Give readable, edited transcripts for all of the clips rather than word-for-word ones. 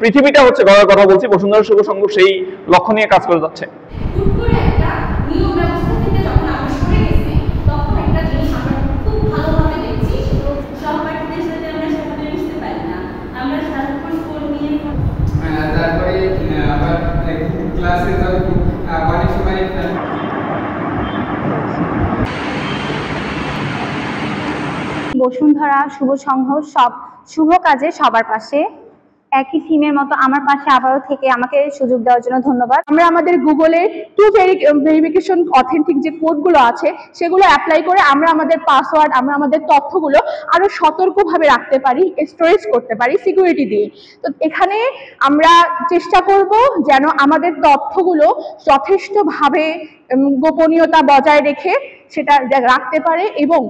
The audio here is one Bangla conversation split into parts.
পৃথিবীটা হচ্ছে গড়ার কথা বলছি, বসুন্ধরা শুভ সংঘ সেই লক্ষ্য নিয়ে কাজ করে যাচ্ছে। বসুন্ধরা শুভ সংঘ সব শুভ কাজে সবার পাশে, একই থিমের মতো আমার পাশে আবারও থেকে আমাকে সুযোগ দেওয়ার জন্য ধন্যবাদ। আমরা আমাদের গুগলে টু ভেরিফিকেশন অথেন্টিক যে কোডগুলো আছে সেগুলো অ্যাপ্লাই করে আমরা আমাদের পাসওয়ার্ড, আমরা আমাদের তথ্যগুলো আরো সতর্কভাবে রাখতে পারি, স্টোরেজ করতে পারি সিকিউরিটি দিয়ে। তো এখানে আমরা চেষ্টা করব যেন আমাদের তথ্যগুলো যথেষ্টভাবে গোপনীয়তা বজায় রেখে সেটা রাখতে পারে, এবং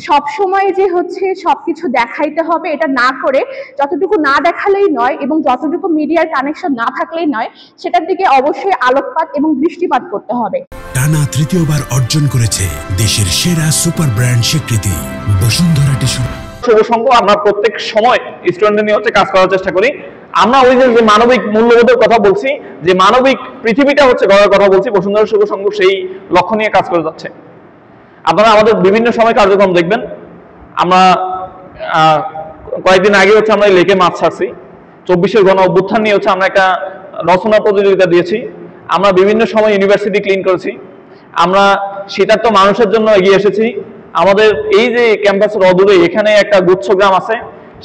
সবসময় যে হচ্ছে সবকিছু দেখাইতে হবে এটা না করে যতটুকু না দেখালেই নয় এবং যতটুকু মিডিয়ার কানেকশন না থাকলেই নয়, সেটার দিকে অবশ্যই আলোকপাত এবং দৃষ্টিপাত করতে হবে। টানা তৃতীয়বার অর্জন করেছে দেশের সেরা সুপার ব্র্যান্ড স্বীকৃতি বসুন্ধরা টিস্যু। শুভ সংঘ আমরা প্রত্যেক সময় স্টুডেন্টদের নিয়ে হচ্ছে কাজ করার চেষ্টা করি। আমরা ওই যে মানবিক মূল্যবোধের কথা বলছি, যে মানবিক পৃথিবীটা হচ্ছে গড়ার কথা বলছি, বসুন্ধরা শুভ সংঘ সেই লক্ষ্য নিয়ে কাজ করে যাচ্ছে। আপনারা আমাদের বিভিন্ন সময় কার্যক্রম দেখবেন। আমরা কয়েকদিন আগে হচ্ছে আমরা লেকে মাছ ছাড়ছি, 24-এর গণ অভ্যুত্থান নিয়ে হচ্ছে আমরা একটা রচনা প্রতিযোগিতা দিয়েছি। আমরা বিভিন্ন সময় ইউনিভার্সিটি ক্লিন করেছি। আমরা শীতার্ত মানুষের জন্য এগিয়ে এসেছি। আমাদের এই যে ক্যাম্পাসের অদূরে এখানে একটা গুচ্ছ গ্রাম আছে,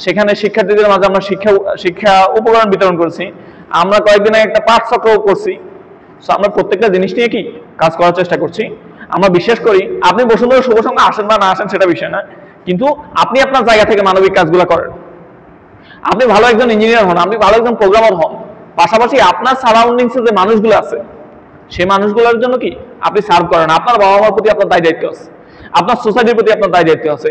সেখানে শিক্ষার্থীদের মাঝে আমরা শিক্ষা উপকরণ বিতরণ করেছি। আমরা কয়েকদিন আগে একটা পাঠ চক্র করছি। আমরা প্রত্যেকটা জিনিস নিয়ে কি কাজ করার চেষ্টা করছি। আমরা বিশ্বাস করি আপনি বসুন্ধরা শুভ সংঘ আসেন বা না আসেন সেটা বিষয় না, কিন্তু আপনি আপনার জায়গা থেকে মানবিক কাজগুলো করেন। আপনি ভালো একজন ইঞ্জিনিয়ার হন, আপনি ভালো একজন প্রোগ্রামার হন, পাশাপাশি আপনার সারাউন্ডিংসে যে মানুষগুলো আছে সেই মানুষগুলোর জন্য কি আপনি সার্ভ করেন। আপনার বাবা মার প্রতি আপনার দায় দায়িত্ব আছে, আপনার সোসাইটির প্রতি আপনার দায় দায়িত্ব আছে।